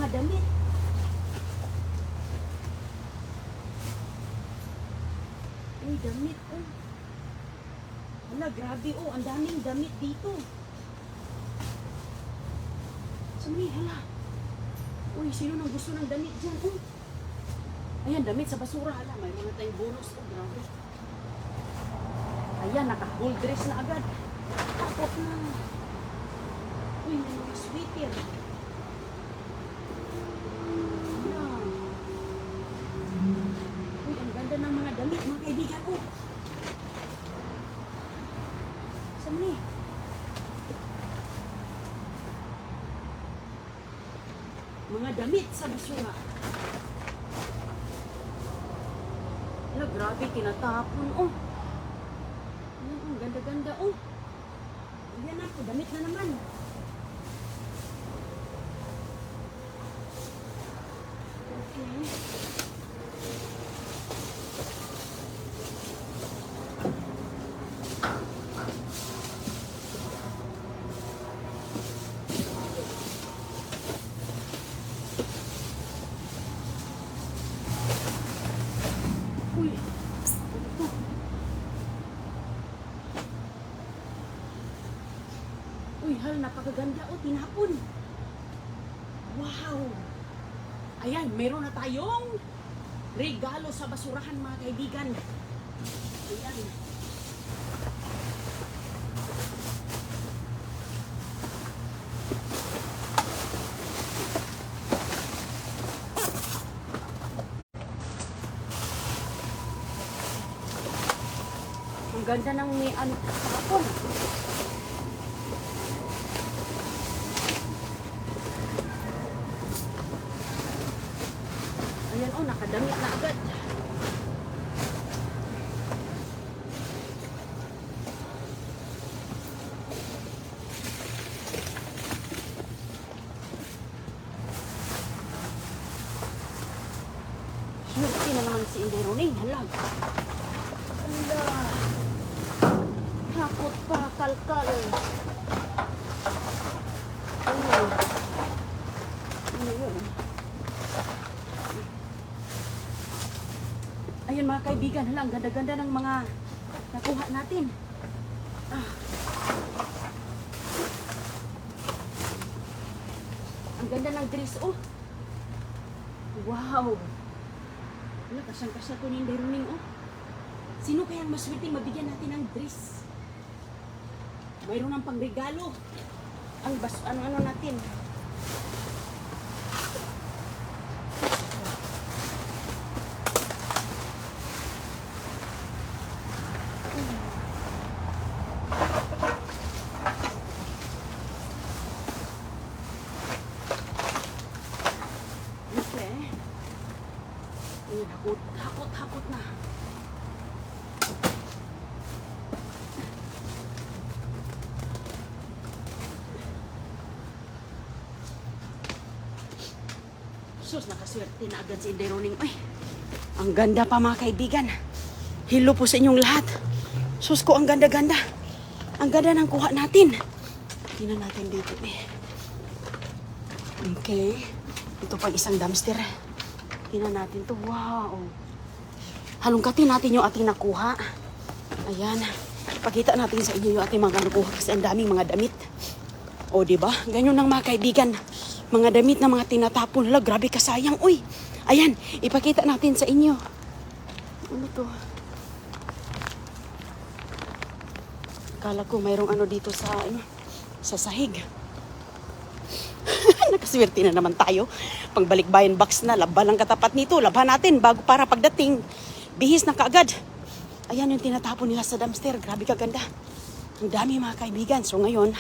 mga damit. Uy, damit, oh. Hala, grabe, oh. Ang daming damit dito. Sumi, hala. Uy, sino nang gusto ng damit dyan, oh? Ayan, damit sa basura, hala. May mga tayong bonus, oh. Grabe. Ayan, naka-full dress na agad. Takot na. Uy, may mga sweater. Ayan. Uy, ang ganda ng mga damit, mga kaibigan ko. Saan ni? Mga damit sa basura. Ala, grabe, kinatapon, oh. Ayan, ang ganda-ganda, oh. Ayan ako, damit na naman. Okay. Uy, ito. Uy, hal, napakaganda, oh, tinapon. Wow! Ayan, meron na tayong regalo sa basurahan, mga kaibigan. Ayan. Ang ganda ng may tapon. Ayan, oh, nakadamit na agad. Swerte na naman si Inday Roning. Hala. Hala. Takot pa, kalkal. Ayun. Ano yun? Ayan, mga kaibigan, hala, ang ganda-ganda ng mga nakuha natin. Ah. Ang ganda ng dress, oh. Wow. Wala, kasyang-kasya to ni Inday Roning, oh. Sino kayang maswerte mabigyan natin ng dress? Mayroon ng pangregalo. Ang ano natin. Okay. Ayun, hakot na. Sus, nakaswerte na agad si Inday Roning. Ay, ang ganda pa, mga kaibigan. Hello po sa inyong lahat. Sus ko, ang ganda-ganda. Ang ganda ng kuha natin. Tingnan natin dito, eh. Okay. Ito pang isang dumpster. Tingnan natin to. Wow. Halongkatin natin yung ating nakuha. Ayan. Pakita natin sa inyo yung ating mga nakuha kasi ang daming mga damit. O, diba? Ganyan ng mga kaibigan. Mga damit na mga tinatapon. Hala, grabe kasayang. Uy, ayan, ipakita natin sa inyo. Ano to? Akala ko mayroong ano dito sa sahig. Nakaswerte na naman tayo. Pangbalikbayan box na, laban ang katapat nito. Laban natin bago para pagdating. Bihis na kaagad. Ayan yung tinatapon nila sa dumpster. Grabe kaganda. Ang dami, mga kaibigan. So ngayon,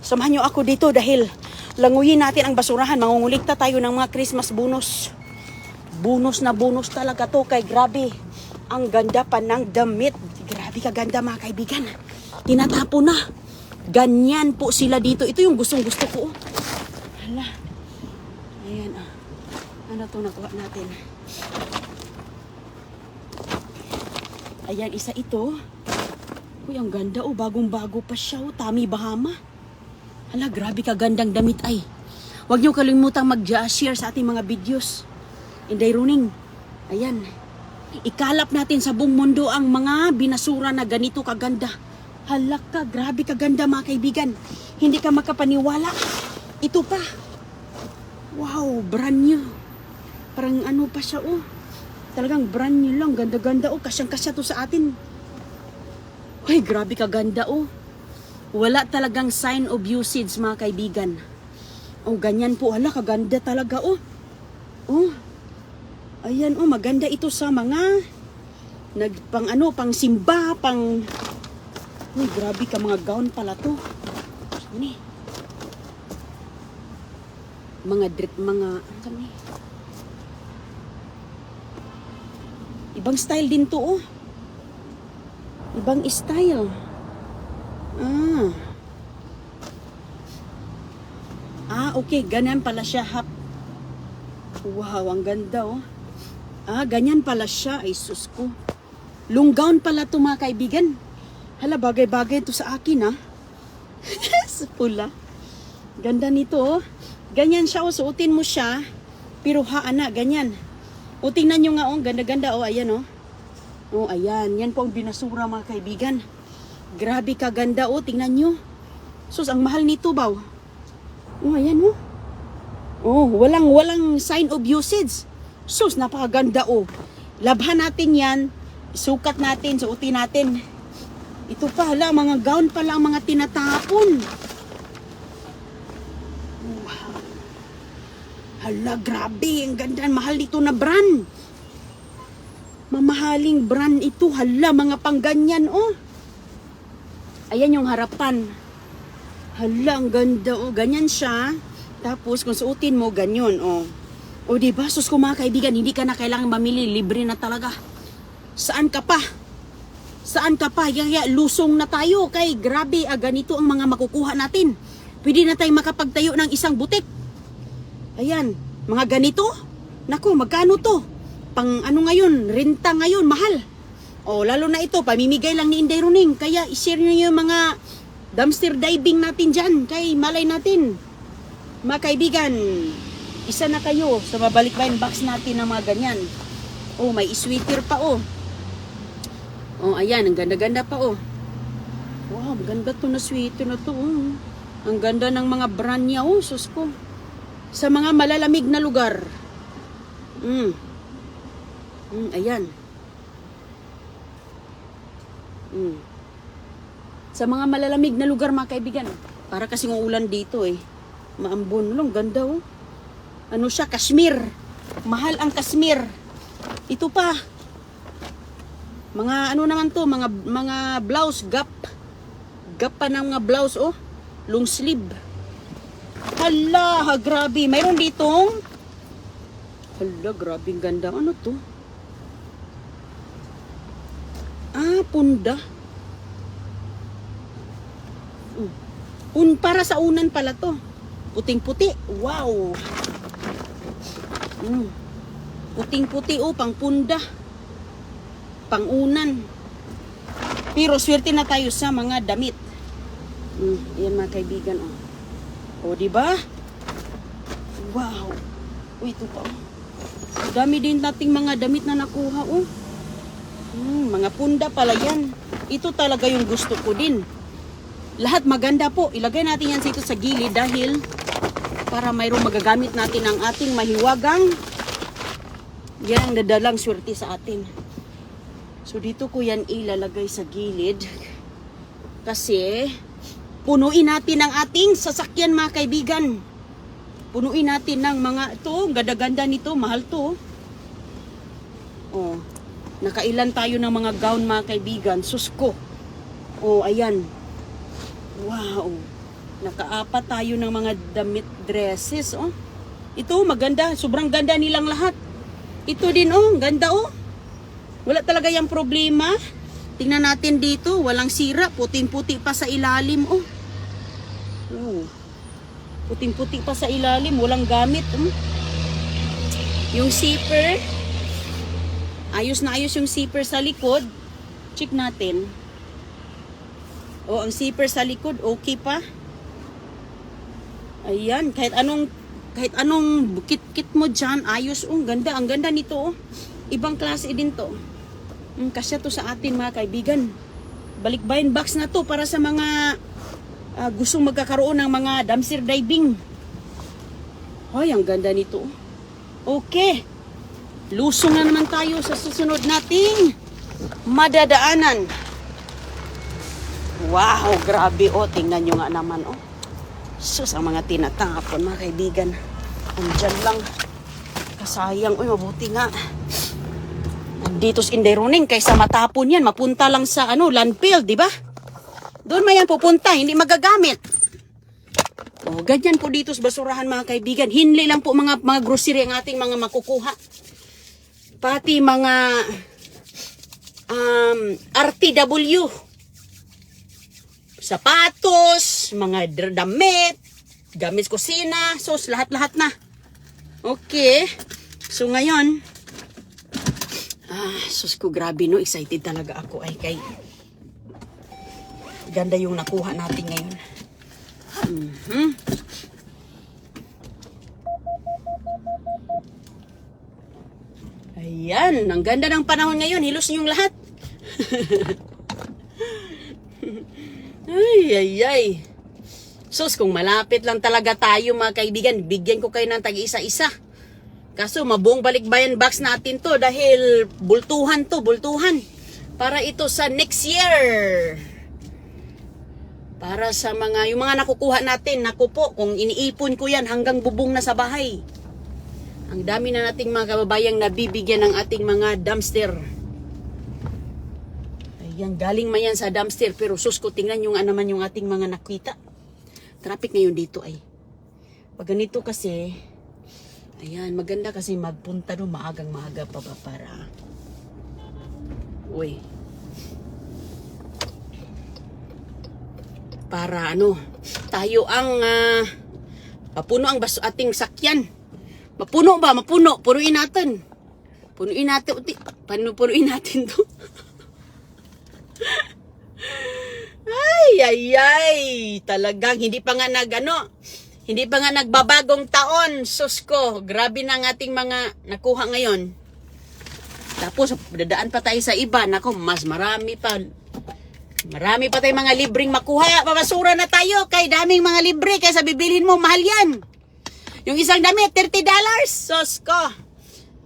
samahan nyo ako dito dahil languyin natin ang basurahan. Mangungulikta tayo ng mga Christmas bonus. Bonus na bonus talaga to. Kay grabe. Ang ganda pa ng damit. Grabe kaganda, mga kaibigan. Tinatapon na. Ganyan po sila dito. Ito yung gustong-gusto ko. Hala. Ayan. Ano to nakuha natin? Ayan, isa ito. Uy, ang ganda. Bagong-bago pa siya. Tommy Bahama. Hala, grabe kagandang damit ay. Huwag niyo kalimutang mag-share sa ating mga videos. Inday Runing. Ayan. Ikalap natin sa buong mundo ang mga binasura na ganito kaganda. Halak ka, grabe kaganda mga kaibigan. Hindi ka makapaniwala. Ito pa. Wow, brand new. Parang ano pa siya oh. Talagang brand new lang, ganda-ganda oh. Kasyang-kasya to sa atin. Ay, grabe kaganda oh. Wala talagang sign of usage mga kaibigan. Oh, ganyan po. Hala, kaganda talaga oh. Oh. Ayan oh, maganda ito sa mga pang simba, pang uy, grabe ka mga gown pala to. Ano mga ano ni? Ibang style din to oh. Ibang style. Okay, ganyan pala siya hap. Wow, ang ganda oh. Ganyan pala siya. Ay, sus ko. Long gown pala to mga kaibigan. Hala, bagay-bagay to sa akin, ha? Sa pula. Ganda nito, oh. Ganyan siya, oh. Suotin mo siya. Pero ganyan. O, tingnan nyo nga, oh. Ganda-ganda, oh. Ayan, oh. Oh, ayan. Yan po ang binasura, mga kaibigan. Grabe kaganda, oh. Tingnan nyo. Sus, ang mahal nito, baw. Oh, ayan, oh. Oh, walang sign of usage. Sus, napakaganda oh. Labhan natin yan. Sukat natin, suotin natin. Ito pa, hala, mga gown pala ang mga tinatapon. Wow. Hala, grabe. Ang ganda, mahal ito na brand. Mamahaling brand ito. Hala, mga pangganyan oh. Ayan yung harapan. Hala, ang ganda oh. Ganyan siya. Tapos, kung suotin mo, ganyan oh. O diba, sus ko mga kaibigan, hindi ka na kailangan mamili, libre na talaga. Saan ka pa? Saan ka pa? Kaya lusong na tayo. Kay grabe, ganito ang mga makukuha natin. Pwede na tayong makapagtayo ng isang butik. Ayan, mga ganito. Naku, magkano to? Pang ano ngayon, renta ngayon, mahal. O lalo na ito, pamimigay lang ni Inday Runing. Kaya ishare nyo yung mga dumpster diving natin dyan. Kay malay natin. Mga kaibigan, isa na kayo sa mabalikbayan box natin ng mga ganyan. Oh, may sweater pa oh. Oh, ayan, ang ganda-ganda pa oh. Wow, ganda to na sweater na to oh. Ang ganda ng mga brand niya oh, sus ko. Sa mga malalamig na lugar. Ayan. Sa mga malalamig na lugar mga kaibigan. Para kasing ulan dito eh. Maambon lang, ganda oh. Ano siya, Kashmir. Mahal ang Kashmir. Ito pa. Mga ano naman to, mga blouse, gap. Gap pa ng mga blouse, oh. Long sleeve. Hala, grabe. Mayroon ditong. Hala, grabe, ganda. Ano to? Punda. Para sa unan pala to. Puting-puti. Wow. Puting-puti oh, pang punda. Pangunan. Pero swerte na tayo sa mga damit. Ayan mga kaibigan oh. O diba? Wow. Uy, ito pa oh. Dami din nating mga damit na nakuha oh. Mga punda pala yan. Ito talaga yung gusto ko din. Lahat maganda po. Ilagay natin yan dito sa gilid dahil para mayroong magagamit natin ang ating mahiwagang. Yan ang nadalang swerte sa atin. So dito ko yan ilalagay sa gilid. Kasi punuin natin ang ating sasakyan mga kaibigan. Punuin natin ng mga ito. Ganda-ganda nito. Mahal to. Oh. Nakailan tayo ng mga gown mga kaibigan. Susko. Oh, ayan. Wow. Nakaapat tayo ng mga damit dresses, oh. Ito, maganda. Sobrang ganda nilang lahat. Ito din, oh. Ganda, oh. Wala talaga yung problema. Tingnan natin dito. Walang sira. Puting-puti pa sa ilalim, oh. Oh. Puting-puti pa sa ilalim. Walang gamit, oh. Yung zipper. Ayos na ayos yung zipper sa likod. Check natin. Oh, ang zipper sa likod, okay pa. Ayan, kahit anong Kahit anong kit-kit mo dyan, ayos. Oh, ganda. Ang ganda nito. Oh. Ibang klase din to. Kasya to sa atin mga kaibigan. Balikbayan box na to para sa mga gustong magkakaroon ng mga dumpster diving. Hoy, ang ganda nito. Okay. Lusong na naman tayo sa susunod nating madadaanan. Wow, grabe. Oh, tingnan nyo nga naman. Oh. Sus, ang mga tinatapon mga kaibigan. Andyan lang. Kasayang. Uy, mabuti nga. Dito sa Inday Running, kaysa matapon yan, mapunta lang sa landfill, di ba? Doon mayan pupunta, hindi magagamit. O, ganyan po dito sa basurahan mga kaibigan. Hinli lang po mga grocery ang ating mga makukuha. Pati mga RTW. Sapatos, mga damit, gamit kusina, sos, lahat-lahat na. Okay. So ngayon, sus ko, grabe no, excited talaga ako ay kay ganda yung nakuha natin ngayon. Ayan, ang ganda ng panahon ngayon, hilos niyong lahat. Ay. Sus, kung malapit lang talaga tayo mga kaibigan, bigyan ko kayo ng tag-isa-isa. Kaso mabuong balikbayan box natin to dahil bultuhan. Para ito sa next year. Para sa yung mga nakukuha natin, naku po, kung iniipon ko yan hanggang bubong na sa bahay. Ang dami na nating mga kababayang nabibigyan ng ating mga dumpster. Ayan, galing man yan sa dumpster, pero sus ko, tingnan nyo nga naman yung ating mga nakita. Traffic ngayon dito ay. Pag ganito kasi, ayan, maganda kasi magpunta doon maagang-maaga pa ba para... Uy. Para tayo ang mapuno ang ating sakyan. Mapuno ba? Mapuno. Punuin natin. Punuin natin to. Ay. Talagang hindi pa nga nagbabagong taon. Sus ko, grabe na ang ating mga nakuha ngayon. Tapos, dadaan pa tayo sa iba. Nako, mas marami pa. Marami pa tayong mga libreng makuha. Babasura na tayo. Kay daming mga libre. Kaysa bibilhin mo, mahal yan. Yung isang damit, $30. Sus ko.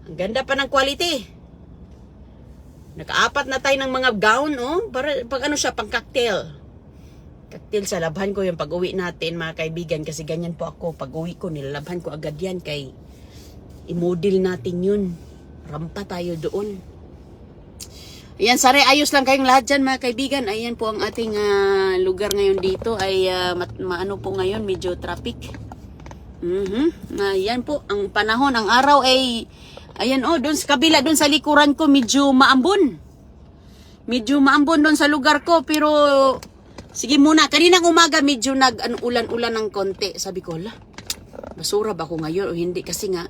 Ang ganda pa ng quality. Nakaapat na tayo ng mga gown, oh. Para, pang pang cocktail. Cocktail sa labhan ko yung pag-uwi natin, mga kaibigan. Kasi ganyan po ako. Pag-uwi ko, nilalabhan ko agad yan. Kay i-model natin yun. Rampa tayo doon. Ayan, sare, ayos lang kayong lahat dyan, mga kaibigan. Ayan po ang ating lugar ngayon dito. Ay, maano po ngayon, medyo traffic. Ayan po, ang panahon, ang araw ay, ayan doon sa kabila, doon sa likuran ko, medyo maambon. Medyo maambon doon sa lugar ko, pero, sige muna, kaninang umaga, medyo ulan-ulan ng konti. Sabi ko, basura ba ako ngayon o hindi? Kasi nga,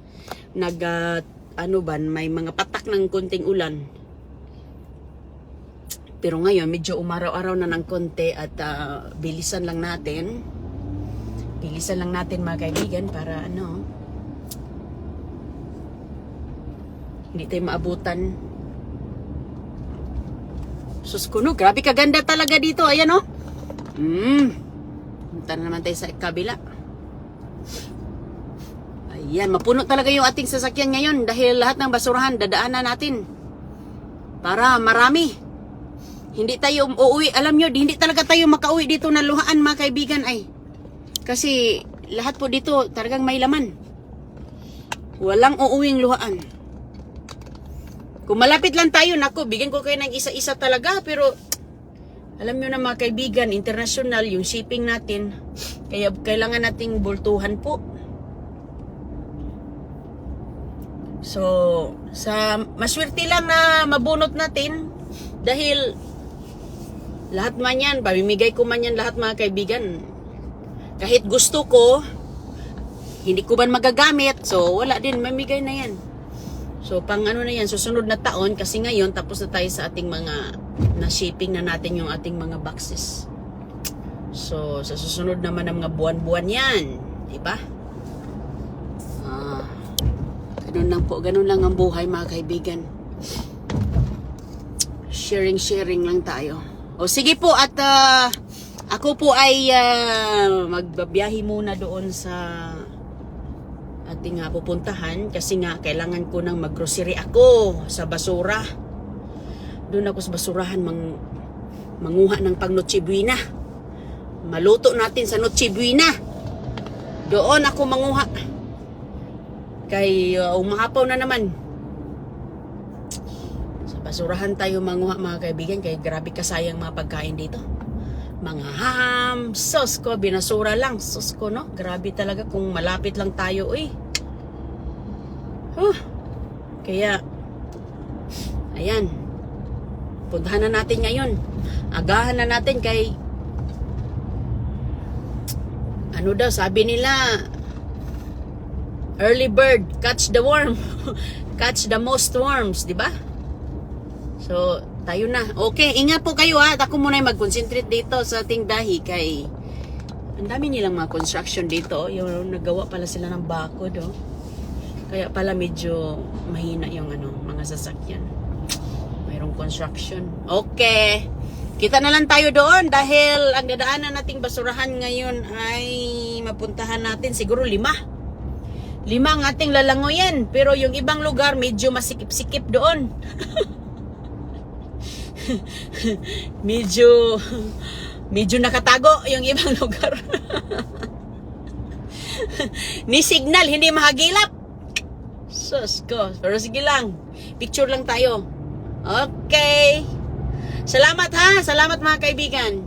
may mga patak ng konting ulan. Pero ngayon, medyo umaraw-araw na ng konti at bilisan lang natin. Bilisan lang natin mga kaibigan para hindi tayo maabutan. Sus ko, no, grabe kaganda talaga dito. Ayan punta na naman tayo sa kabila. Ayan, mapuno talaga yung ating sasakyan ngayon dahil lahat ng basurahan dadaanan natin. Para marami. Hindi tayo uuwi. Alam nyo, hindi talaga tayo makauwi dito na luhaan mga kaibigan ay. Kasi lahat po dito talagang may laman. Walang uuwing luhaan. Kung malapit lang tayo, nako, bigyan ko kayo ng isa-isa talaga. Pero alam nyo na mga kaibigan, international yung shipping natin. Kaya kailangan nating bultuhan po. So, maswerte lang na mabunot natin. Dahil lahat man yan, pamimigay ko man yan lahat mga kaibigan. Kahit gusto ko, hindi ko man magagamit, so wala din, mamigay na yan. So pang na yan, susunod na taon, kasi ngayon tapos na tayo sa ating mga, na-shipping na natin yung ating mga boxes. So sa susunod naman ng mga buwan-buwan yan, diba? Ganun lang po. Ganun lang ang buhay, mga kaibigan. Sharing lang tayo. O sige po, at ako po ay magbabiyahe muna doon sa ating pupuntahan kasi nga kailangan ko nang maggrocery ako sa basura. Doon ako sa basurahan manguha ng pang Noche Buena. Maluto natin sa Noche Buena. Doon ako manguha. Kay umahapaw na naman. Sa basurahan tayo manguha, mga kaibigan, kay grabe kasayang mga pagkain dito. Mga ham, sus ko, binasura lang. Sus ko, no? Grabe talaga kung malapit lang tayo, uy. Kaya, ayan. Puntahan na natin ngayon. Agahan na natin kay, ano daw, sabi nila, early bird, catch the worm. Catch the most worms, di ba? So, tayo na. Okay, ingat po kayo ha. At ako muna yung mag-concentrate dito sa ating dahi kay ang dami nilang mga construction dito. Yung nagawa pala sila ng bakod, oh. Kaya pala medyo mahina yung mga sasakyan. Mayroong construction. Okay. Kita na lang tayo doon dahil ang dadaanan nating basurahan ngayon ay mapuntahan natin siguro 5. 5 ang ating lalangoyin. Pero yung ibang lugar medyo masikip-sikip doon. medyo nakatago yung ibang lugar. Ni signal, hindi mahagilap. Sus ko. Pero sige lang. Picture lang tayo. Okay. Salamat ha. Salamat mga kaibigan.